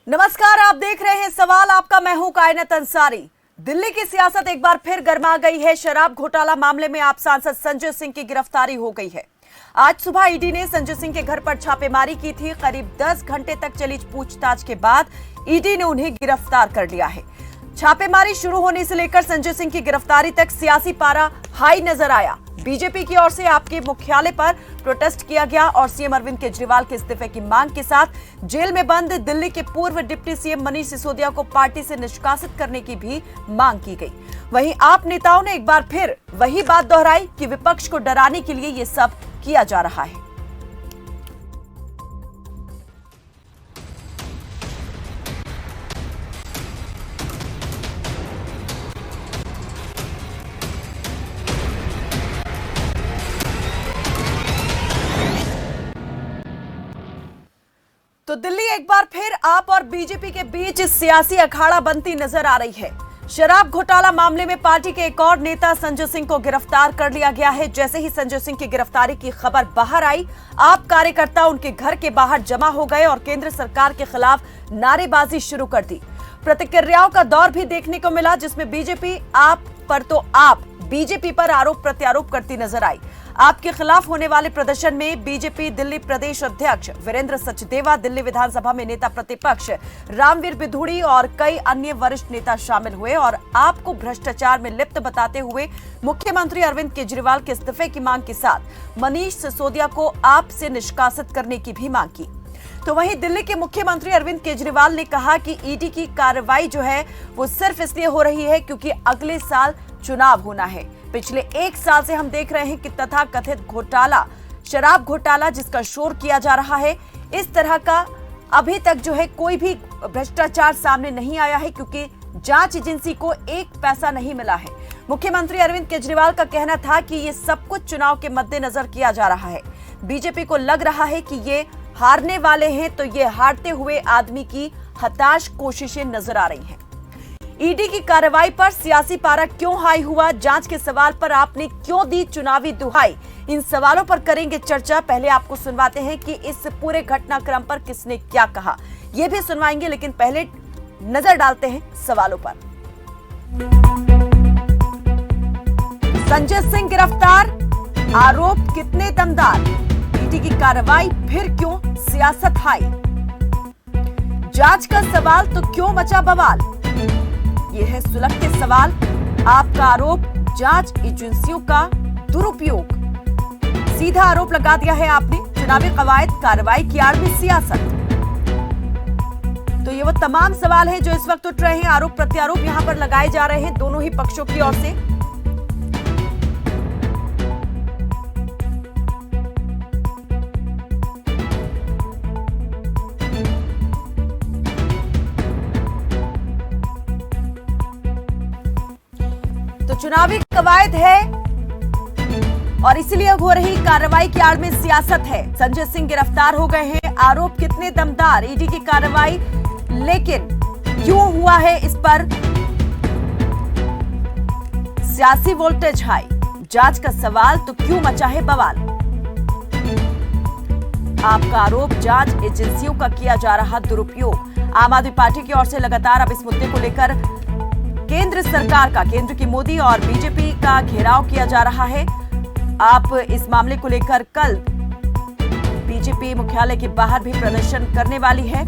नमस्कार, आप देख रहे हैं सवाल आपका। मैं हूं कायनात अंसारी। दिल्ली की सियासत एक बार फिर गर्मा गई है। शराब घोटाला मामले में आप सांसद संजय सिंह की गिरफ्तारी हो गई है। आज सुबह ईडी ने संजय सिंह के घर पर छापेमारी की थी। करीब 10 घंटे तक चली पूछताछ के बाद ईडी ने उन्हें गिरफ्तार कर लिया है। छापेमारी शुरू होने से लेकर संजय सिंह की गिरफ्तारी तक सियासी पारा हाई नजर आया। बीजेपी की ओर से आपके मुख्यालय पर प्रोटेस्ट किया गया और सीएम अरविंद केजरीवाल के इस्तीफे की मांग के साथ जेल में बंद दिल्ली के पूर्व डिप्टी सीएम मनीष सिसोदिया को पार्टी से निष्कासित करने की भी मांग की गई। वहीं आप नेताओं ने एक बार फिर वही बात दोहराई कि विपक्ष को डराने के लिए ये सब किया जा रहा है। तो दिल्ली एक बार फिर आप और बीजेपी के बीच सियासी अखाड़ा बनती नजर आ रही है। शराब घोटाला मामले में पार्टी के एक और नेता संजय सिंह को गिरफ्तार कर लिया गया है। जैसे ही संजय सिंह की गिरफ्तारी की खबर बाहर आई, आप कार्यकर्ता उनके घर के बाहर जमा हो गए और केंद्र सरकार के खिलाफ नारेबाजी शुरू कर दी। प्रतिक्रियाओं का दौर भी देखने को मिला, जिसमें बीजेपी आप बीजेपी पर आरोप प्रत्यारोप करती नजर आई। आपके खिलाफ होने वाले प्रदर्शन में बीजेपी दिल्ली प्रदेश अध्यक्ष वीरेंद्र सचदेवा, दिल्ली विधानसभा में नेता प्रतिपक्ष रामवीर बिधूड़ी और कई अन्य वरिष्ठ नेता शामिल हुए और आपको भ्रष्टाचार में लिप्त बताते हुए मुख्यमंत्री अरविंद केजरीवाल के इस्तीफे की मांग के साथ मनीष सिसोदिया को आप से निष्कासित करने की भी मांग की। तो वहीं दिल्ली के मुख्यमंत्री अरविंद केजरीवाल ने कहा कि ईडी की कार्रवाई जो है वो सिर्फ इसलिए हो रही है क्योंकि अगले साल चुनाव होना है। पिछले 1 साल से हम देख रहे हैं कि तथाकथित घोटाला, शराब घोटाला जिसका शोर किया जा रहा है, इस तरह का अभी तक जो है कोई भी भ्रष्टाचार सामने नहीं आया है क्योंकि जांच एजेंसी को 1 पैसा नहीं मिला है। मुख्यमंत्री अरविंद केजरीवाल का कहना था कि ये सब कुछ चुनाव के मद्देनजर किया जा रहा है। बीजेपी को लग रहा है कि ये हारने वाले हैं, तो ये हारते हुए आदमी की हताश कोशिशें नजर आ रही हैं। ईडी की कार्रवाई पर सियासी पारा क्यों हाई हुआ, जांच के सवाल पर आपने क्यों दी चुनावी दुहाई, इन सवालों पर करेंगे चर्चा। पहले आपको सुनवाते हैं कि इस पूरे घटनाक्रम पर किसने क्या कहा, यह भी सुनवाएंगे, लेकिन पहले नजर डालते हैं सवालों पर। संजय सिंह गिरफ्तार, आरोप कितने दमदार, ईडी की कार्रवाई फिर क्यों सियासत हाई, जांच का सवाल तो क्यों मचा बवाल, ये है सुलगते सवाल। आपका आरोप जांच एजेंसियों का दुरुपयोग, सीधा आरोप लगा दिया है आपने, चुनावी कवायद कार्रवाई की आड़ में सियासत। तो ये वो तमाम सवाल हैं जो इस वक्त उठ रहे हैं, आरोप प्रत्यारोप यहां पर लगाए जा रहे हैं दोनों ही पक्षों की ओर से। तो चुनावी कवायद है और इसलिए हो रही कार्रवाई की आड़ में सियासत है। संजय सिंह गिरफ्तार हो गए हैं, आरोप कितने दमदार, ईडी की कार्रवाई लेकिन क्यों हुआ है इस पर सियासी वोल्टेज हाई, जांच का सवाल तो क्यों मचा है बवाल। आपका आरोप जांच एजेंसियों का किया जा रहा दुरुपयोग। आम आदमी पार्टी की ओर से लगातार अब इस मुद्दे को लेकर केंद्र सरकार का, केंद्र की मोदी और बीजेपी का घेराव किया जा रहा है। आप इस मामले को लेकर कल बीजेपी मुख्यालय के बाहर भी प्रदर्शन करने वाली है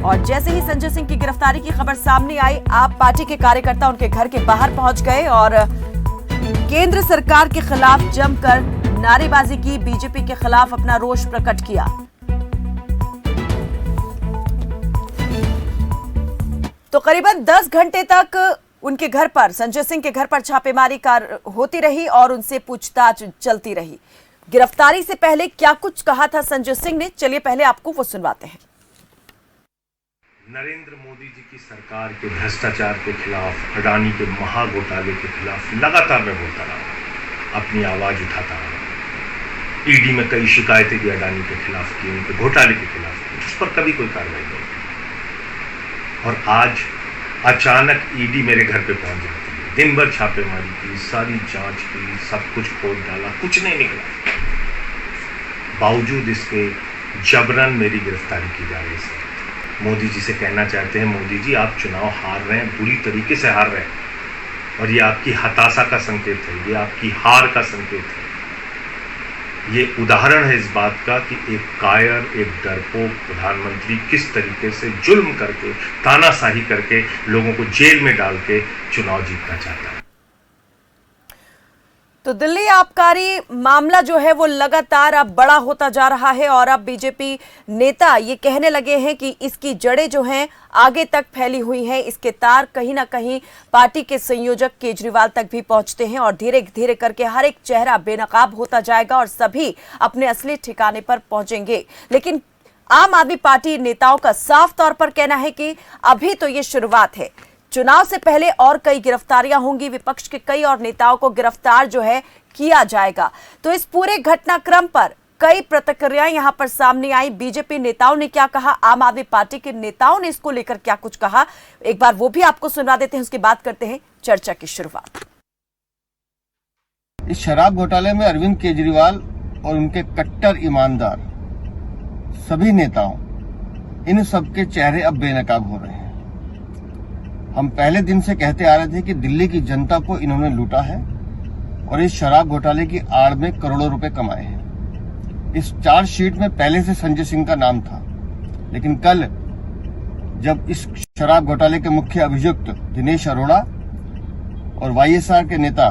और जैसे ही संजय सिंह की गिरफ्तारी की खबर सामने आई, आप पार्टी के कार्यकर्ता उनके घर के बाहर पहुंच गए और केंद्र सरकार के खिलाफ जमकर नारेबाजी की, बीजेपी के खिलाफ अपना रोष प्रकट किया। तो करीबन 10 घंटे तक उनके घर पर, संजय सिंह के घर पर छापेमारी होती रही और उनसे पूछताछ चलती रही। गिरफ्तारी से पहले क्या कुछ कहा था संजय सिंह ने, चलिए पहले आपको वो सुनवाते हैं। नरेंद्र मोदी जी की सरकार के भ्रष्टाचार के खिलाफ, अडानी के महाघोटाले के खिलाफ लगातार मैं बोलता रहा, अपनी आवाज उठाता रहा। ईडी में कई शिकायतें भी अडानी के खिलाफ की, उनके घोटाले के खिलाफ की, उस पर कभी कोई कार्रवाई नहीं। और आज अचानक ईडी मेरे घर पे पहुंच जाती है, दिन भर छापेमारी की, सारी जांच की, सब कुछ खोल डाला, कुछ नहीं निकला। बावजूद इसके जबरन मेरी गिरफ्तारी की जा रही है। मोदी जी से कहना चाहते हैं, मोदी जी आप चुनाव हार रहे हैं, बुरी तरीके से हार रहे हैं और ये आपकी हताशा का संकेत है, ये आपकी हार का संकेत है। ये उदाहरण है इस बात का कि एक कायर, एक डरपोक प्रधानमंत्री किस तरीके से जुल्म करके, तानाशाही करके, लोगों को जेल में डाल के चुनाव जीतना चाहता है। तो दिल्ली आबकारी मामला जो है वो लगातार अब बड़ा होता जा रहा है और अब बीजेपी नेता ये कहने लगे हैं कि इसकी जड़ें जो हैं आगे तक फैली हुई हैं, इसके तार कहीं ना कहीं पार्टी के संयोजक केजरीवाल तक भी पहुंचते हैं और धीरे धीरे करके हर एक चेहरा बेनकाब होता जाएगा और सभी अपने असली ठिकाने पर पहुंचेंगे। लेकिन आम आदमी पार्टी नेताओं का साफ तौर पर कहना है कि अभी तो ये शुरुआत है, चुनाव से पहले और कई गिरफ्तारियां होंगी, विपक्ष के कई और नेताओं को गिरफ्तार जो है किया जाएगा। तो इस पूरे घटनाक्रम पर कई प्रतिक्रियाएं यहां पर सामने आई। बीजेपी नेताओं ने क्या कहा, आम आदमी पार्टी के नेताओं ने इसको लेकर क्या कुछ कहा, एक बार वो भी आपको सुना देते हैं, उसके बाद करते हैं चर्चा की शुरुआत। इस शराब घोटाले में अरविंद केजरीवाल और उनके कट्टर ईमानदार सभी नेताओं, इन सबके चेहरे अब बेनकाब हो रहे हैं। हम पहले दिन से कहते आ रहे थे कि दिल्ली की जनता को इन्होंने लूटा है और इस शराब घोटाले की आड़ में करोड़ों रुपए कमाए हैं। इस चार्जशीट में पहले से संजय सिंह का नाम था, लेकिन कल जब इस शराब घोटाले के मुख्य अभियुक्त दिनेश अरोड़ा और वाईएसआर के नेता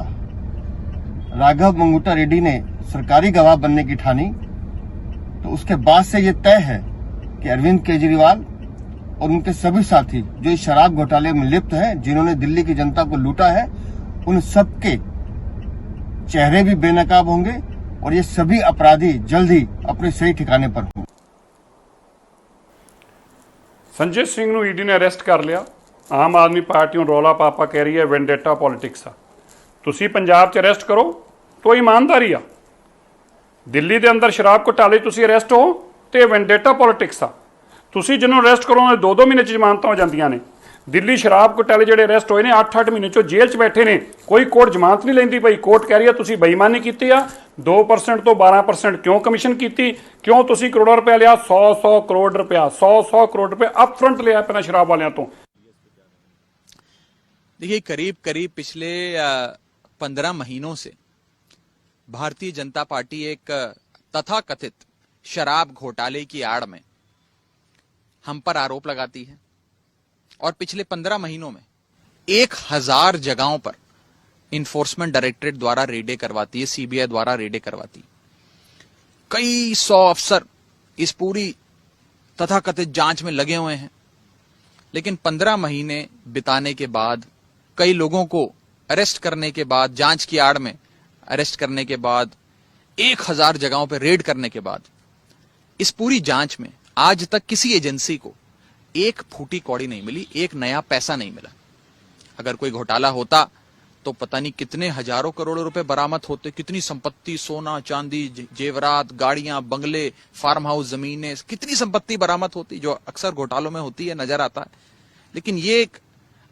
राघव मंगूटा रेड्डी ने सरकारी गवाह बनने की ठानी, तो उसके बाद से ये तय है कि अरविंद केजरीवाल और उनके सभी साथी जो इस शराब घोटाले में लिप्त हैं, जिन्होंने दिल्ली की जनता को लूटा है, उन सबके चेहरे भी बेनकाब होंगे और ये सभी अपराधी जल्द ही अपने सही ठिकाने पर होंगे। संजय सिंह ਨੂੰ ईडी ने अरेस्ट कर लिया। आम आदमी पार्टी ਨੂੰ ਰੌਲਾ ਪਾਪਾ ਕਹਿ ਰਹੀ ਹੈ ਵੈਂਡੇਟਾ ਪੋਲਿਟਿਕਸ ਆ। ਤੁਸੀਂ ਪੰਜਾਬ 'ਚ ਅਰੈਸਟ ਕਰੋ तो ईमानदारी आ। दिल्ली ਦੇ ਅੰਦਰ ਸ਼ਰਾਬ ਘੁਟਾਲੇ ਤੁਸੀਂ ਅਰੈਸਟ ਹੋ ਤੇ ਵੈਂਡੇਟਾ ਪੋਲਿਟਿਕਸ ਆ। ਤੁਸੀਂ ਜਿਹਨੂੰ ਅਰੈਸਟ ਕਰੋਗੇ 2-2 ਮਹੀਨੇ 'ਚ ਜ਼ਮਾਨਤਾਂ ਹੋ ਜਾਂਦੀਆਂ ਨੇ। ਦਿੱਲੀ ਸ਼ਰਾਬ ਘੁਟਾਲੇ ਜਿਹੜੇ ਅਰੈਸਟ ਹੋਏ ਨੇ 8-8 ਮਹੀਨੇ 'ਚੋਂ ਜੇਲ੍ਹ 'ਚ ਬੈਠੇ ਨੇ, ਕੋਈ ਕੋਰਟ ਜ਼ਮਾਨਤ ਨਹੀਂ ਲੈਂਦੀ ਪਈ। ਕੋਰਟ ਕਹਿ ਰਹੀ ਆ ਤੁਸੀਂ ਬੇਈਮਾਨੀ ਕੀਤੀ ਆ, 2% ਤੋਂ 12% ਕਿਉਂ ਕਮਿਸ਼ਨ ਕੀਤੀ, ਕਿਉਂ ਤੁਸੀਂ ਕਰੋੜਾਂ ਰੁਪਏ ਲਿਆ, 100 ਕਰੋੜ ਰੁਪਇਆ 100 ਕਰੋੜ रुपए अप फ्रंट लिया अपना शराब वालियों तो। देखिए करीब करीब पिछले 15 महीनों से भारतीय जनता पार्टी एक तथाकथित शराब घोटाले की आड़ में हम पर आरोप लगाती है और पिछले 15 महीनों में 1000 जगहों पर इन्फोर्समेंट डायरेक्टरेट द्वारा रेडें करवाती है, सीबीआई द्वारा रेडें करवाती है। कई 100 अफसर इस पूरी तथाकथित जांच में लगे हुए हैं, लेकिन 15 महीने बिताने के बाद, कई लोगों को अरेस्ट करने के बाद, जांच की आड़ में अरेस्ट करने के बाद, 1000 जगहों पर रेड करने के बाद, इस पूरी जांच में आज तक किसी एजेंसी को एक फूटी कौड़ी नहीं मिली, एक नया पैसा नहीं मिला। अगर कोई घोटाला होता तो पता नहीं कितने हजारों करोड़ों रुपए बरामद होते, कितनी संपत्ति, सोना चांदी, जेवरात, गाड़ियां, बंगले, फार्म हाउस, जमीनें, कितनी संपत्ति बरामद होती जो अक्सर घोटालों में होती है, नजर आता है। लेकिन ये एक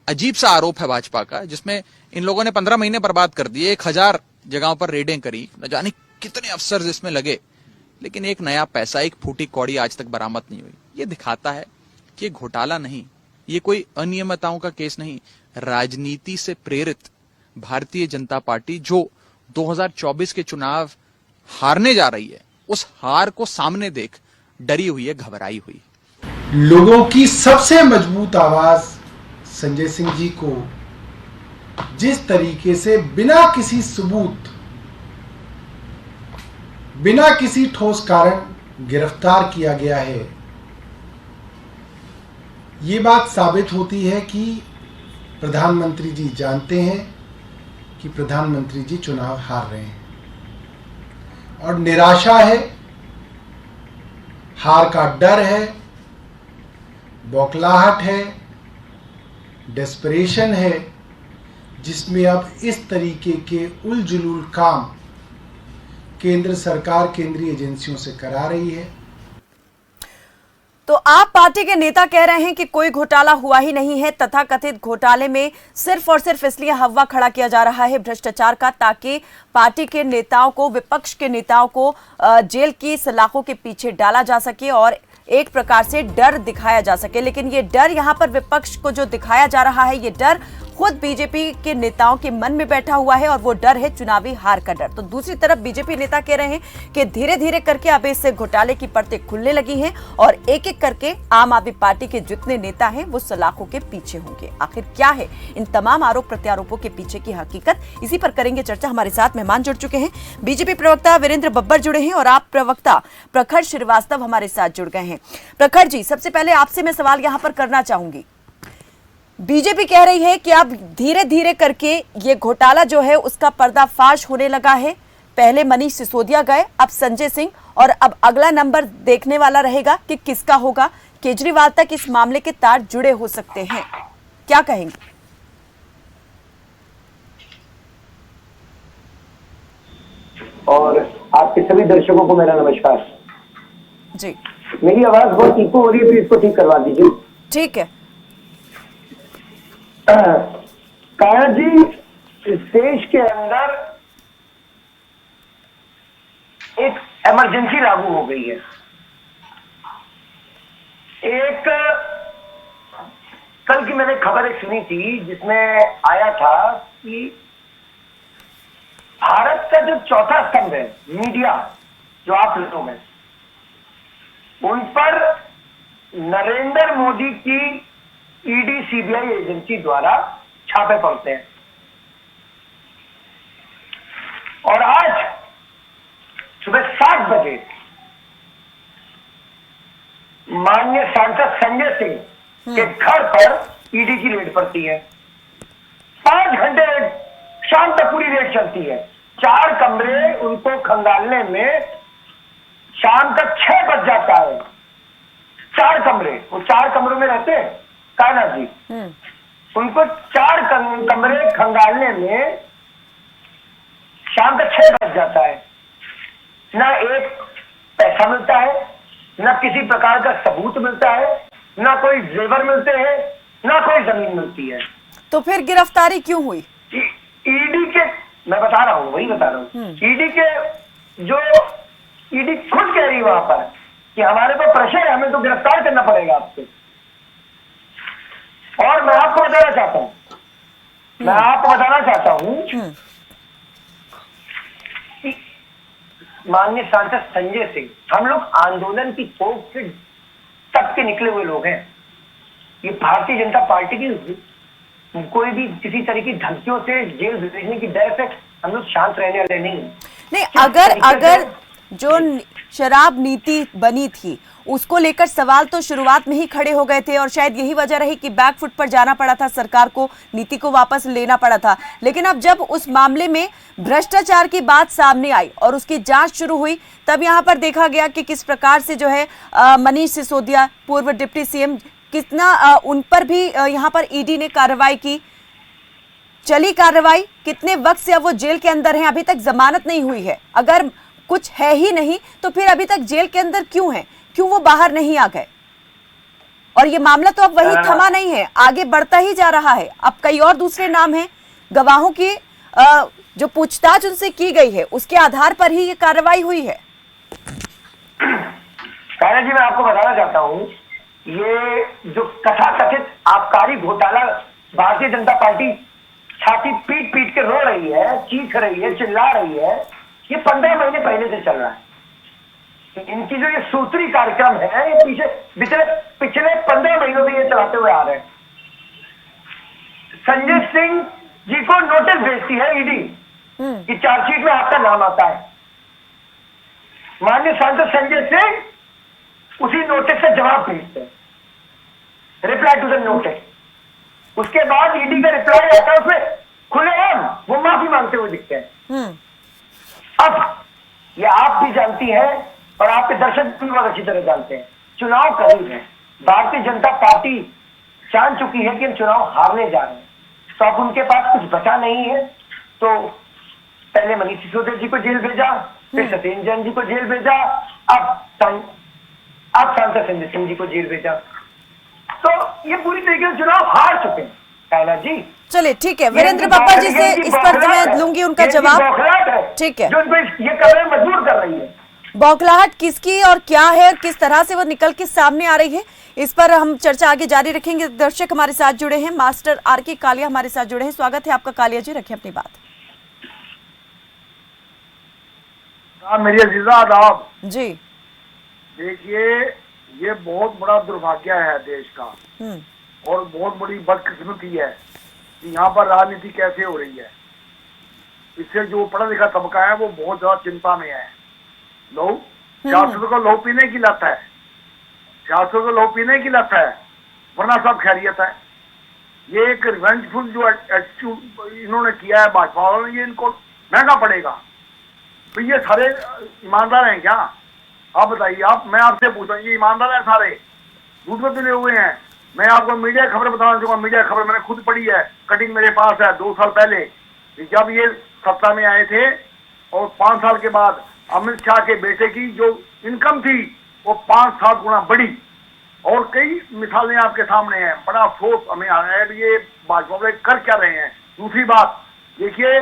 अजीब सा आरोप है भाजपा का, जिसमें इन लोगों ने 15 महीने बर्बाद कर दिए, 1000 जगहों पर रेडें करी, न जाने कितने अफसर इसमें लगे, लेकिन एक नया पैसा, एक फूटी कौड़ी आज तक बरामद नहीं हुई। ये दिखाता है कि घोटाला नहीं, ये कोई अनियमितताओं का केस नहीं, राजनीति से प्रेरित भारतीय जनता पार्टी जो 2024 के चुनाव हारने जा रही है, उस हार को सामने देख डरी हुई है, घबराई हुई है। लोगों की सबसे मजबूत आवाज संजय सिंह जी को जिस तरीके से बिना किसी सबूत, बिना किसी ठोस कारण गिरफ्तार किया गया है, ये बात साबित होती है कि प्रधानमंत्री जी जानते हैं कि प्रधानमंत्री जी चुनाव हार रहे हैं और निराशा है, हार का डर है, बौखलाहट है, डेस्परेशन है, जिसमें अब इस तरीके के उलझुल काम केंद्र सरकार केंद्रीय एजेंसियों से करा रही है। तो आप पार्टी के नेता कह रहे हैं कि कोई घोटाला हुआ ही नहीं है, तथाकथित घोटाले में सिर्फ और सिर्फ इसलिए हवा खड़ा किया जा रहा है भ्रष्टाचार का, ताकि पार्टी के नेताओं को, विपक्ष के नेताओं को जेल की सलाखों के पीछे डाला जा सके और एक प्रकार से डर दिखाया जा सके। लेकिन ये डर यहाँ पर विपक्ष को जो दिखाया जा रहा है, ये डर खुद बीजेपी के नेताओं के मन में बैठा हुआ है और वो डर है चुनावी हार का डर। तो दूसरी तरफ बीजेपी नेता कह रहे हैं कि धीरे धीरे करके अब इससे घोटाले की परतें खुलने लगी हैं और एक एक करके आम आदमी पार्टी के जितने नेता हैं वो सलाखों के पीछे होंगे। आखिर क्या है इन तमाम आरोप प्रत्यारोपों के पीछे की हकीकत, इसी पर करेंगे चर्चा। हमारे साथ मेहमान जुड़ चुके हैं, बीजेपी प्रवक्ता वीरेंद्र बब्बर जुड़े हैं और आप प्रवक्ता प्रखर श्रीवास्तव हमारे साथ जुड़ गए हैं। प्रखर जी, सबसे पहले आपसे मैं सवाल यहाँ पर करना चाहूंगी। बीजेपी कह रही है कि अब धीरे धीरे करके ये घोटाला जो है उसका पर्दाफाश होने लगा है। पहले मनीष सिसोदिया गए, अब संजय सिंह, और अब अगला नंबर देखने वाला रहेगा कि किसका होगा। केजरीवाल तक इस मामले के तार जुड़े हो सकते हैं, क्या कहेंगे? और आपके सभी दर्शकों को मेरा नमस्कार जी। मेरी आवाज बहुत इको हो रही है, तो इसको ठीक करवा दीजिए। ठीक है। काया जी, इस देश के अंदर एक इमरजेंसी लागू हो गई है। एक कल की मैंने खबर एक सुनी थी जिसमें आया था कि भारत का जो चौथा स्तंभ है, मीडिया, जो आप लोग हैं, उन पर नरेंद्र मोदी की ईडी सीबीआई एजेंसी द्वारा छापे पड़ते हैं। और आज सुबह 7 बजे माननीय सांसद संजय सिंह के घर पर ईडी की रेड पड़ती है। 5 घंटे शाम तक पूरी रेड चलती है। 4 कमरे उनको खंगालने में शाम तक 6 बज जाता है। 4 कमरे, वो 4 कमरों में रहते हैं कान्हा जी, उनको 4 कमरे खंगालने में शाम तक 6 बज जाता है। ना एक पैसा मिलता है, ना किसी प्रकार का सबूत मिलता है, ना कोई जेवर मिलते हैं, ना कोई जमीन मिलती है। तो फिर गिरफ्तारी क्यों हुई? ईडी के, मैं बता रहा हूँ, वही बता रहा हूँ, ईडी के जो ईडी खुद कह रही है वहां पर कि हमारे पास प्रेशर है, हमें तो गिरफ्तार करना पड़ेगा आपसे। और मैं आपको बताना चाहता हूं कि माननीय सांसद संजय सिंह, हम लोग आंदोलन की तोप से तब के निकले हुए लोग हैं। ये भारतीय जनता पार्टी की कोई भी किसी तरह की धमकियों से, जेल भेजने की डर से हम लोग शांत रहने वाले नहीं। अगर जो शराब नीति बनी थी उसको लेकर सवाल तो शुरुआत में ही खड़े हो गए थे और शायद यही वजह रही कि बैकफुट पर जाना पड़ा था, सरकार को नीति को वापस लेना पड़ा था। लेकिन अब जब उस मामले में भ्रष्टाचार की बात सामने आई और उसकी जांच शुरू हुई, तब यहाँ पर देखा गया कि किस प्रकार से जो है मनीष सिसोदिया, पूर्व डिप्टी सीएम, कितना उन पर भी यहाँ पर ईडी ने कार्रवाई की। चली कार्रवाई, कितने वक्त से अब वो जेल के अंदर हैं, अभी तक जमानत नहीं हुई है। अगर कुछ है ही नहीं तो फिर अभी तक जेल के अंदर क्यों हैं? क्यों वो बाहर नहीं आ गए? और ये मामला तो अब वही थमा नहीं है, आगे बढ़ता ही जा रहा है। अब कई और दूसरे नाम हैं, गवाहों की जो पूछताछ उनसे की गई है उसके आधार पर ही ये कार्रवाई हुई है। कान्हा जी, मैं आपको बताना चाहता हूँ, ये जो कथाकथित आबकारी घोटाला भारतीय जनता पार्टी छाती पीट पीट के रो रही है, चीख रही है, चिल्ला रही है, ये 15 महीने पहले से चल रहा है। इनकी जो ये सूत्री कार्यक्रम है, ये पिछले 15 महीनों में ये चलाते हुए आ रहे हैं। संजय सिंह जी को नोटिस भेजती है ईडी कि चार्जशीट में आपका नाम आता है। माननीय सांसद संजय सिंह उसी नोटिस से जवाब भेजते हैं, रिप्लाई टू द नोटिस। उसके बाद ईडी का रिप्लाई आता है, उसमें खुलेआम वो माफी मांगते हुए दिखते हैं। अब ये आप भी जानती हैं और आपके दर्शक भी बहुत अच्छी तरह जानते हैं, चुनाव करीब है। भारतीय जनता पार्टी जान चुकी है कि हम चुनाव हारने जा रहे हैं, तो अब उनके पास कुछ बचा नहीं है। तो पहले मनीष सिसोदिया जी को जेल भेजा, फिर सत्येंद्र जैन जी को जेल भेजा, अब सांसद संजय सिंह जी को जेल भेजा। तो ये पूरी तरीके से चुनाव हार चुके हैं कायनाथ जी। चलिए ठीक है, वीरेंद्र बब्बर जी से इस पर मैं लूंगी उनका जवाब। ठीक है, जो उनको ये करने मजबूर कर रही है। बौखलाहट किसकी और क्या है और किस तरह से वो निकल के सामने आ रही है, इस पर हम चर्चा आगे जारी रखेंगे। दर्शक हमारे साथ जुड़े हैं, मास्टर आर.के. कालिया हमारे साथ जुड़े हैं। स्वागत है आपका कालिया जी, रखें अपनी बात। मेरी अजीजा आदाब जी देखिए, ये बहुत बड़ा दुर्भाग्य है देश का और बहुत बड़ी बदकिस्मती है कि यहाँ पर राजनीति कैसे हो रही है। इससे जो पढ़ा लिखा तबका है वो बहुत ज्यादा चिंता में है। लोग सियासत को लहू पीने की लत है, सियासत को लहू पीने की लत है, वरना सब खैरियत है। ये एक रिवेंजफुल जो एटीट्यूड इन्होंने किया है भाजपा वालों ने, ये इनको महंगा पड़ेगा। तो ये सारे ईमानदार हैं क्या? आप बताइए। मैं आपसे पूछता हूँ, ये ईमानदार हैं सारे? झूठ में तुले हुए हैं। मैं आपको मीडिया खबर बताना चाहूंगा, मीडिया खबर मैंने खुद पढ़ी है, कटिंग मेरे पास है 2 साल पहले, जब ये सत्ता में आए थे और 5 साल के बाद अमित शाह के बेटे की जो इनकम थी वो 5-7 गुना बढ़ी। और कई मिसालें आपके सामने हैं। बड़ा अफसोस हमें आ रहा है ये भाजपा वाले कर क्या रहे हैं। दूसरी बात देखिए,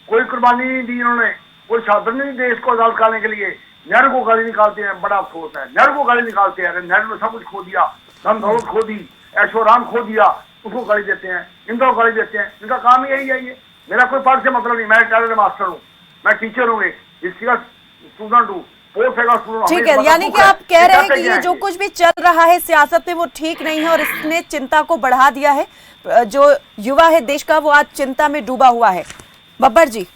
कोई कुर्बानी नहीं दी इन्होंने, कोई साधन नहीं देश को आजाद करने के लिए। नेहरू को गाली निकालते हैं, बड़ा अफसोस है। नेहरू को गाली निकालते हैं, नेहरू ने सब कुछ खो दिया, धन दौलत खो दी, ऐशोराम खो दिया, उसको गाली देते हैं, इनको गाली देते हैं। इनका काम यही है। ये मेरा कोई पढ़ से मतलब नहीं, मैं टैलेंट मास्टर हूँ, मैं टीचर हूँ, हिस्ट्री का स्टूडेंट हूँ, ठीक है, यानी कि आप कह रहे हैं कि ये जो कुछ भी चल रहा है सियासत में वो ठीक नहीं है और इसने चिंता को बढ़ा दिया है। जो युवा है देश का वो आज चिंता में डूबा हुआ है। बब्बर जी,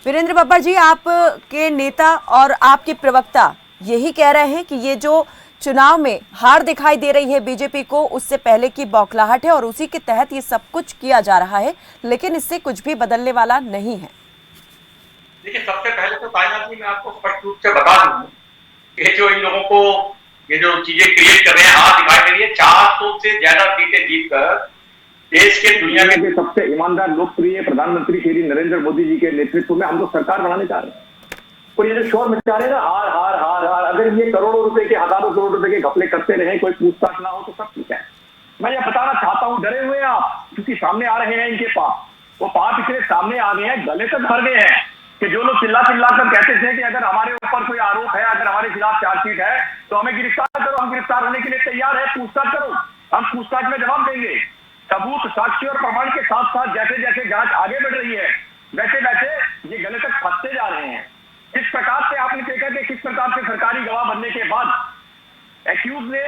वीरेंद्र बब्बर जी, आपके नेता और आपके प्रवक्ता यही कह रहे हैं कि ये जो चुनाव में हार दिखाई दे रही है बीजेपी को, उससे पहले की बौखलाहट है और उसी के तहत ये सब कुछ किया जा रहा है, लेकिन इससे कुछ भी बदलने वाला नहीं है। देखिए, सबसे पहले तो कायनात जी मैं आपको स्पष्ट रूप से बता दूं कि जो इन लोगों को ये जो चीजें क्रिएट कर रहे हैं, हार दिखाई दे रही है। 400 से ज्यादा सीटें जीतकर देश के दुनिया के सबसे ईमानदार लोकप्रिय प्रधानमंत्री श्री नरेंद्र मोदी जी के नेतृत्व में हम लोग सरकार बनाने जा रहे हैं। और ये जो शोर मचा रहे हैं ना, हार हार हार हार, अगर ये करोड़ों रुपए के, हजारों करोड़ रुपए के घपले करते रहे, कोई पूछताछ ना हो तो सब ठीक है। मैं ये बताना चाहता हूँ, डरे हुए आप, क्योंकि सामने आ रहे हैं इनके पाप। वो पाप इतने सामने आ गए हैं, गले तक भर गए हैं कि जो लोग चिल्ला चिल्ला कर कहते थे कि अगर हमारे ऊपर कोई आरोप है, अगर हमारे खिलाफ चार्जशीट है तो हमें गिरफ्तार करो, हम गिरफ्तार होने के लिए तैयार है, पूछताछ करो, हम पूछताछ में जवाब देंगे। सबूत, साक्ष्य और प्रमाण के साथ साथ जैसे जैसे जांच आगे बढ़ रही है वैसे वैसे ये गले तक फंसते जा रहे हैं। किस प्रकार से आपने देखा कि किस प्रकार से सरकारी गवाह बनने के बाद एक्यूज ने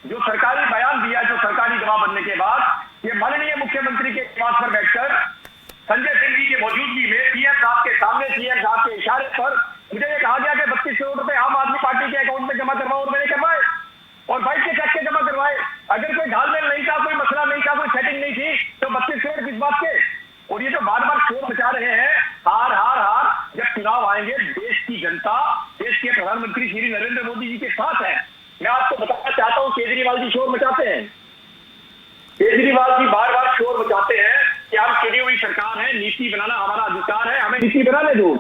जो सरकारी बयान दिया, जो सरकारी गवाह बनने के बाद ये माननीय मुख्यमंत्री के निवास पर बैठकर संजय सिंह जी की मौजूदगी में सीएम साहब के सामने, सीएम साहब के इशारे पर मुझे ये कहा गया कि 32 करोड़ रुपए आम आदमी पार्टी के अकाउंट में जमा करवाओ, और मैंने करवाए और बाइक के चक्के जमा करवाए। अगर कोई घालमेल नहीं था, कोई मसला नहीं था, कोई सेटिंग नहीं थी तो 32 करोड़ किस बात के? और ये जो बार बार शोर मचा रहे हैं, हार हार हार, जब चुनाव आएंगे देश की जनता, देश के प्रधानमंत्री श्री नरेंद्र मोदी जी के साथ है। मैं आपको बताना चाहता हूँ, केजरीवाल जी शोर मचाते हैं, केजरीवाल जी बार बार शोर मचाते हैं कि हम चुनी हुई सरकार है, नीति बनाना हमारा अधिकार है, हमें नीति बनाने दो।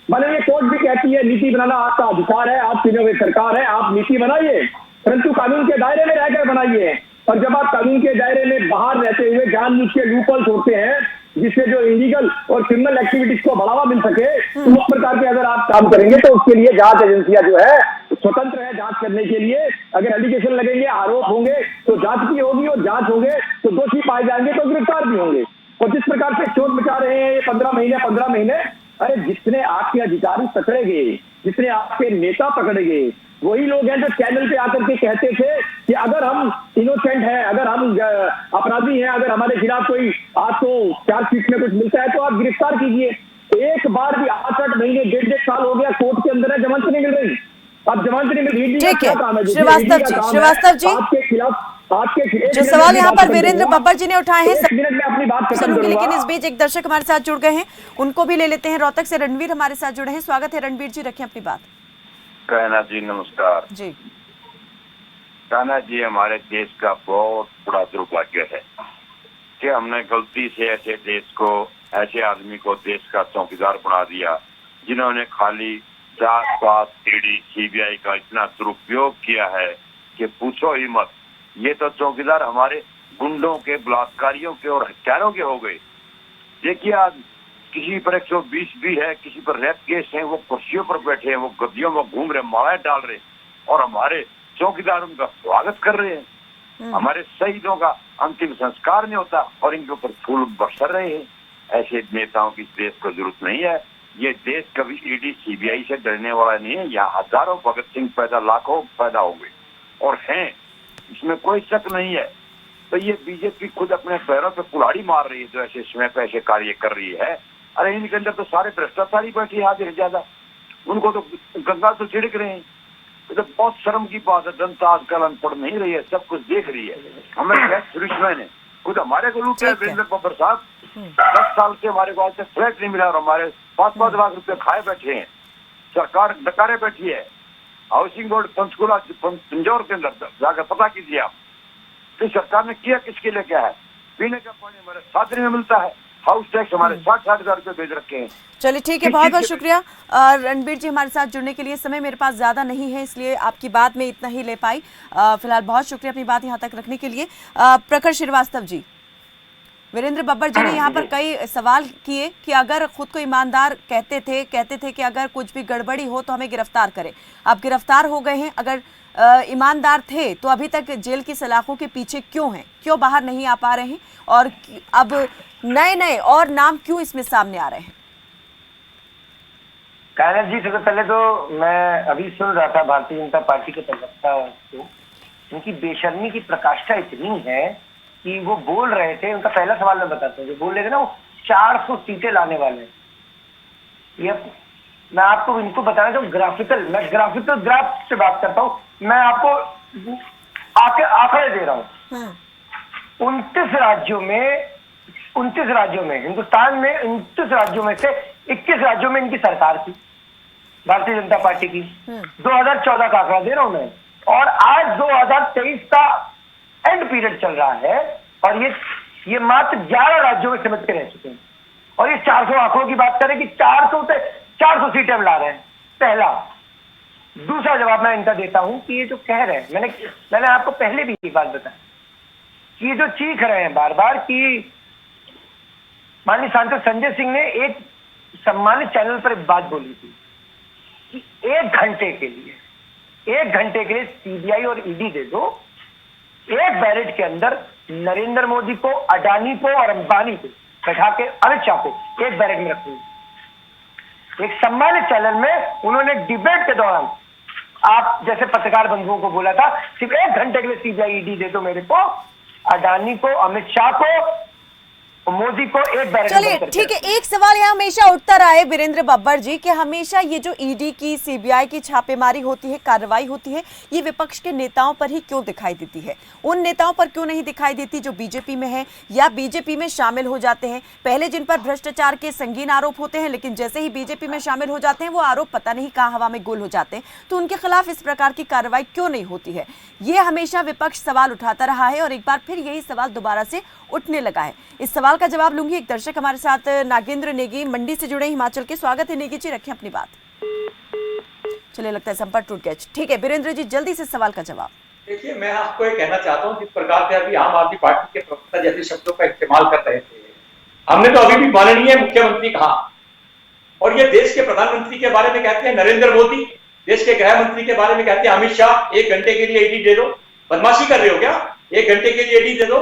माननीय कोर्ट भी कहती है नीति बनाना आपका अधिकार है, आप चुनी हुई सरकार है, आप नीति बनाइए, परंतु कानून के दायरे में रहकर बनाइए। और जब आप कानून के दायरे में बाहर रहते हुए जानबूझ के लूपहोल्स होते हैं जिससे जो इलीगल और क्रिमिनल एक्टिविटीज को बढ़ावा मिल सके, तो उस प्रकार के अगर आप काम करेंगे तो उसके लिए जांच एजेंसियां जो है स्वतंत्र है जांच करने के लिए। अगर एलिगेशन लगेंगे, आरोप होंगे तो जांच भी होगी, और जांच होंगे तो दोषी पाए जाएंगे तो गिरफ्तार भी होंगे। और जिस प्रकार से शोर मचा रहे हैं ये 15 महीने, अरे जितने आपके अधिकारी पकड़े गए, जितने आपके नेता पकड़े गए, वही लोग हैं जो चैनल पे आकर के कहते थे कि अगर हम इनोसेंट हैं, अगर हम अपराधी हैं, अगर हमारे खिलाफ कोई आपको चार्जशीट में कुछ मिलता है तो आप गिरफ्तार कीजिए। एक बार भी 8 महीने, 1.5 साल हो गया कोर्ट के अंदर है, जमानत नहीं मिल रही। अब जमानत नहीं मिल रही, ठीक है श्रीवास्तव जी, आपके खिलाफ जो सवाल यहाँ पर वीरेंद्र बब्बर जी ने उठाए हैं मिनट में अपनी बात सुनूंगी, लेकिन इस बीच एक दर्शक हमारे साथ जुड़ गए हैं, उनको भी ले लेते हैं। रोहतक से रणवीर हमारे साथ जुड़े हैं। स्वागत है रणवीर जी, रखें अपनी बात। कायनात जी नमस्कार जी। कायनात जी, हमारे देश का बहुत बड़ा दुर्भाग्य है कि हमने गलती से ऐसे देश को, ऐसे आदमी को देश का चौकीदार बना दिया जिन्होंने खाली जात पात, ईडी, सीबीआई का इतना दुरुपयोग किया है कि पूछो ही मत। ये तो चौकीदार हमारे गुंडों के, बलात्कारियों के और हत्यारों के हो गए। देखिए आज किसी पर 120 भी है, किसी पर रेप केस है, वो कुर्सियों पर बैठे हैं, वो गद्दियों में घूम रहे, मालाएं डाल रहे, और हमारे चौकीदार उनका स्वागत कर रहे हैं। हमारे शहीदों का अंतिम संस्कार नहीं होता और इनके ऊपर फूल बरस रहे हैं। ऐसे नेताओं की देश को जरूरत नहीं है। ये देश कभी ईडी सीबीआई से डरने वाला नहीं है। यहाँ हजारों भगत सिंह पैदा, लाखों पैदा होंगे और हैं, इसमें कोई शक नहीं है। तो ये बीजेपी खुद अपने पैरों पे कुल्हाड़ी मार रही है जो ऐसे समय पे ऐसे कार्य कर रही है। अरे इनके अंदर तो सारे भ्रष्टाचारी बैठे हैं आधे से ज्यादा, उनको तो गंगा तो छिड़क रहे हैं। तो बहुत शर्म की बात है। जनता आजकल अनपढ़ नहीं रही है, सब कुछ देख रही है। हमें सुरेशमैन है, खुद हमारे को लूटे वीरेंद्र बब्बर साहब। 10 साल से हमारे को आज तक फ्लैट नहीं मिला और हमारे 5-5 लाख रुपए खाए बैठे हैं। सरकार डकारे बैठी है। हाउसिंग बोर्ड पंचकुला तंजौर के अंदर जाकर पता कीजिए आप। तो सरकार ने किया किसके लिए क्या है? पीने का पानी हमारे 7 दिन में मिलता है, हाउस टैक्स हमारे 60-60 हजार रुपए भेज रखे हैं। चलिए ठीक है, बहुत बहुत शुक्रिया रणबीर जी हमारे साथ जुड़ने के लिए। समय मेरे पास ज्यादा नहीं है इसलिए आपकी बात में इतना ही ले पाई। फिलहाल बहुत शुक्रिया अपनी बात यहाँ तक रखने के लिए। प्रखर श्रीवास्तव जी, वीरेंद्र बब्बर जी ने यहाँ पर कई सवाल किए कि अगर खुद को ईमानदार कहते थे कि अगर कुछ भी गड़बड़ी हो तो हमें गिरफ्तार करें। अब गिरफ्तार हो गए हैं, अगर ईमानदार थे तो अभी तक जेल की सलाखों के पीछे क्यों हैं, क्यों बाहर नहीं आ पा रहे हैं, और अब नए और नाम क्यों इसमें सामने आ रहे हैं? कायनात जी, सबसे पहले तो मैं अभी सुन रहा था भारतीय जनता पार्टी के प्रवक्ता को, उनकी बेशर्मी की प्रकाष्ठा इतनी है कि वो बोल रहे थे। उनका पहला सवाल मैं बताता हूँ, जो बोल रहे थे ना, वो 400 सीटें लाने वाले हैं। ये मैं आपको इनको बताना चाहूँ, मैं ग्राफिकल ग्राफ से बात करता हूँ। मैं आपको आंकड़े दे रहा हूँ। 29 राज्यों में हिंदुस्तान में 29 राज्यों में से 21 राज्यों में इनकी सरकार थी, भारतीय जनता पार्टी की। 2014 का आंकड़ा दे रहा हूं मैं, और आज 2023 का एंड पीरियड चल रहा है और ये मात्र 11 राज्यों में सिमट के रह चुके हैं। और ये 400 आंकड़ों की बात करें कि 400 सीटें हम ला रहे हैं, पहला। दूसरा जवाब मैं इनका देता हूं कि ये जो कह रहे हैं, मैंने आपको पहले भी ये बात बताई कि ये जो चीख रहे हैं बार बार कि माननीय सांसद संजय सिंह ने एक सम्मानित चैनल पर एक बात बोली थी कि 1 घंटे के लिए सीबीआई और ईडी दे दो, एक बैरेट के अंदर नरेंद्र मोदी को, अडानी को और अंबानी को बैठा के, अमित शाह को एक बैरेट में रखूंगी। एक सम्मानित चैनल में उन्होंने डिबेट के दौरान आप जैसे पत्रकार बंधुओं को बोला था, सिर्फ 1 घंटे के लिए सीबीआई ईडी दे दो मेरे को, अडानी को, अमित शाह को, मोदी को एक बैरेट। चलिए ठीक है, एक सवाल यहाँ हमेशा उठता रहा है वीरेंद्र बब्बर जी कि हमेशा ये जो ईडी की, सीबीआई की छापेमारी होती है, कार्रवाई होती है, ये विपक्ष के नेताओं पर ही क्यों दिखाई देती है? उन नेताओं पर क्यों नहीं दिखाई देती जो बीजेपी में है या बीजेपी में शामिल हो जाते हैं? पहले जिन पर भ्रष्टाचार के संगीन आरोप होते हैं, लेकिन जैसे ही बीजेपी में शामिल हो जाते हैं वो आरोप पता नहीं कहाँ हवा में गुल हो जाते हैं, तो उनके खिलाफ इस प्रकार की कार्रवाई क्यों नहीं होती है? ये हमेशा विपक्ष सवाल उठाता रहा है और एक बार फिर यही सवाल दोबारा से उठने लगा है। इस सवाल का जवाब लूंगी। एक दर्शक हमारे साथ नागेंद्र नेगी मंडी से जुड़े, हिमाचल के। स्वागत है नेगी जी, रखें अपनी बात। चलिए लगता है संपर्क टूट गया। ठीक है वीरेंद्र जी, जल्दी से सवाल का जवाब। देखिए, मैं आपको ये कहना चाहता हूँ, जिस प्रकार से अभी आम आदमी पार्टी के प्रवक्ता जैसे शब्दों का इस्तेमाल कर रहे थे, हमने तो अभी भी माननीय मुख्यमंत्री कहा और ये देश के प्रधानमंत्री के बारे में कहते हैं नरेंद्र मोदी, देश के गृह मंत्री के बारे में कहते हैं अमित शाह, 1 घंटे के लिए ईडी दे दो। बदमाशी कर रहे हो क्या? 1 घंटे के लिए ईडी दे दो?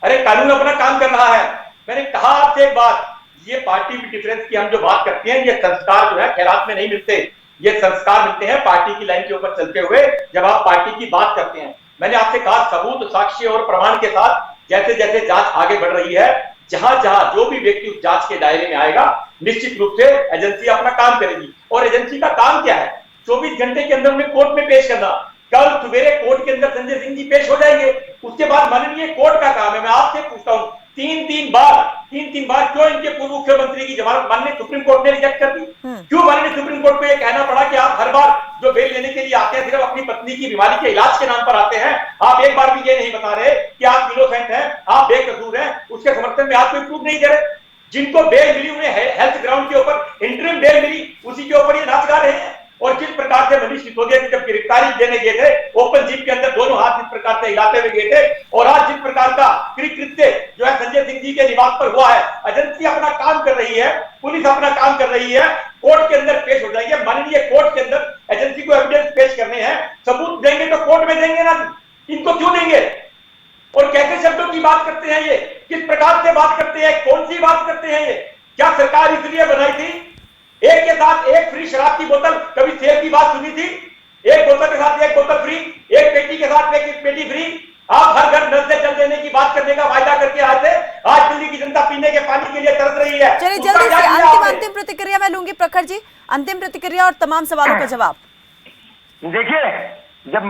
अरे कानून अपना काम कर रहा है। मैंने कहा आपसे एक बात, ये पार्टी भी डिफरेंस की हम जो बात करते हैं, ये संस्कार जो है खैरात में नहीं मिलते, ये संस्कार मिलते हैं पार्टी की लाइन के ऊपर चलते हुए जब आप पार्टी की बात करते हैं। मैंने आपसे कहा सबूत, साक्ष्य और प्रमाण के साथ जैसे जैसे जांच आगे बढ़ रही है, जहां जहां जो भी व्यक्ति उस जांच के दायरे में आएगा, निश्चित रूप से एजेंसी अपना काम करेगी। और एजेंसी का काम क्या है? 24 घंटे के अंदर में कोर्ट में पेश करना। कल सवेरे कोर्ट के अंदर संजय सिंह जी पेश हो जाएंगे, उसके बाद माननीय कोर्ट का काम है। मैं आपसे पूछता हूं, तीन बार क्यों इनके पूर्व मुख्यमंत्री की जमानत माननीय सुप्रीम कोर्ट ने रिजेक्ट कर दी? क्यों माननीय सुप्रीम कोर्ट को यह कहना पड़ा कि आप हर बार जो बेल लेने के लिए आते हैं सिर्फ अपनी पत्नी की बीमारी के इलाज के नाम पर आते हैं? आप एक बार भी ये नहीं बता रहे कि आप इनोसेंट हैं, आप बेकसूर हैं, उसके समर्थन में आप कोई प्रूफ नहीं दे रहे। जिनको बेल मिली, उन्हें हेल्थ ग्राउंड के ऊपर इंटरिम बेल मिली, उसी के ऊपर ये नाच गा रहे हैं। और जिस प्रकार से मनीष सिसोदिया की जब गिरफ्तारी देने गए थे, ओपन जीप के अंदर दोनों हाथ जिस प्रकार से हिलाते हुए गए थे, और आज जिस प्रकार का कृत्य जो है संजय सिंह जी के निवास पर हुआ है। एजेंसी अपना काम कर रही है, पुलिस अपना काम कर रही है, कोर्ट के अंदर पेश हो जाएंगे। माननीय कोर्ट के अंदर एजेंसी को एविडेंस पेश करने हैं, सबूत देंगे तो कोर्ट में देंगे ना, इनको क्यों देंगे? और कैसे शब्दों की बात करते हैं ये, किस प्रकार से बात करते हैं, कौन सी बात करते हैं ये? क्या सरकार इसलिए बनाई थी एक के साथ एक फ्री शराब की बोतल? कभी सेल की बात सुनी थी? एक बोतल के साथ एक बोतल फ्री, एक पेटी के साथ एक पेटी फ्री। आप हर घर नल से जल देने की बात करने का वायदा करके आए थे। आज दिल्ली की जनता पीने के पानी के लिए तरस रही है। चलिए जल्दी से अंतिम प्रतिक्रिया मैं लूंगी। प्रखर जी, अंतिम प्रतिक्रिया और तमाम सवालों का जवाब। देखिए, जब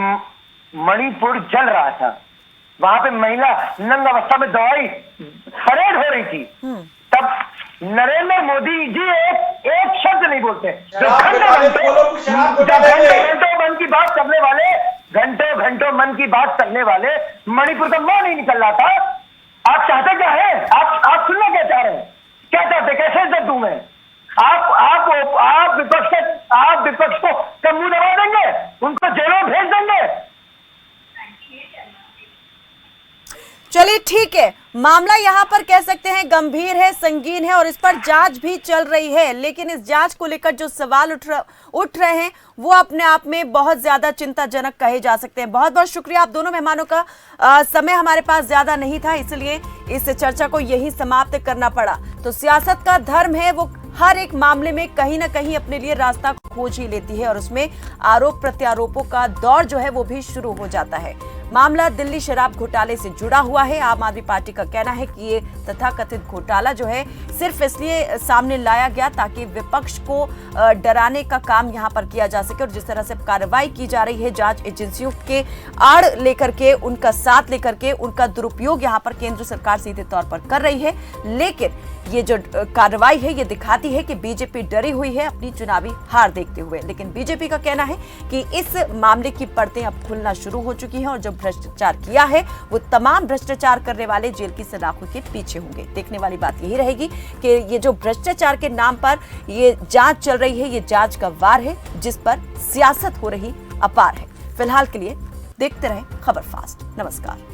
मणिपुर जल रहा था, वहां पे महिला नंग अवस्था में दवाई परेड हो रही थी, तब नरेंद्र मोदी जी एक शब्द नहीं बोलते। घंटों मन की बात करने वाले, घंटों मन की बात करने वाले मणिपुर का मुंह नहीं निकल रहा था। आप चाहते क्या है? आप सुनना क्या चाह रहे हैं? क्या चाहते? कैसे इज्जत दूं मैं? आप विपक्ष को मुंह दबा देंगे, उनको जेलों भेज देंगे। चलिए ठीक है, मामला यहाँ पर कह सकते हैं गंभीर है, संगीन है और इस पर जांच भी चल रही है। लेकिन इस जांच को लेकर जो सवाल उठ रहे हैं वो अपने आप में बहुत ज्यादा चिंताजनक कहे जा सकते हैं। बहुत बहुत शुक्रिया आप दोनों मेहमानों का। समय हमारे पास ज्यादा नहीं था, इसलिए इस चर्चा को यही समाप्त करना पड़ा। तो सियासत का धर्म है, वो हर एक मामले में कहीं ना कहीं अपने लिए रास्ता खोज ही लेती है और उसमें आरोप प्रत्यारोपों का दौर जो है वो भी शुरू हो जाता है। मामला दिल्ली शराब घोटाले से जुड़ा हुआ है। आम आदमी पार्टी का कहना है कि ये तथाकथित घोटाला जो है सिर्फ इसलिए सामने लाया गया ताकि विपक्ष को डराने का काम यहां पर किया जा सके। और जिस तरह से कार्रवाई की जा रही है जांच एजेंसियों के आड़ लेकर के, उनका साथ लेकर के, उनका दुरुपयोग यहां पर केंद्र सरकार सीधे तौर पर कर रही है। लेकिन ये जो कार्रवाई है ये दिखाती है कि बीजेपी डरी हुई है अपनी चुनावी हार देखते हुए। लेकिन बीजेपी का कहना है कि इस मामले की परतें अब खुलना शुरू हो चुकी हैं और जो भ्रष्टाचार किया है वो तमाम भ्रष्टाचार करने वाले जेल की सलाखों के पीछे होंगे। देखने वाली बात यही रहेगी कि ये जो भ्रष्टाचार के नाम पर ये जांच चल रही है, ये जांच का वार है जिस पर सियासत हो रही अपार है। फिलहाल के लिए देखते रहें खबर फास्ट। नमस्कार।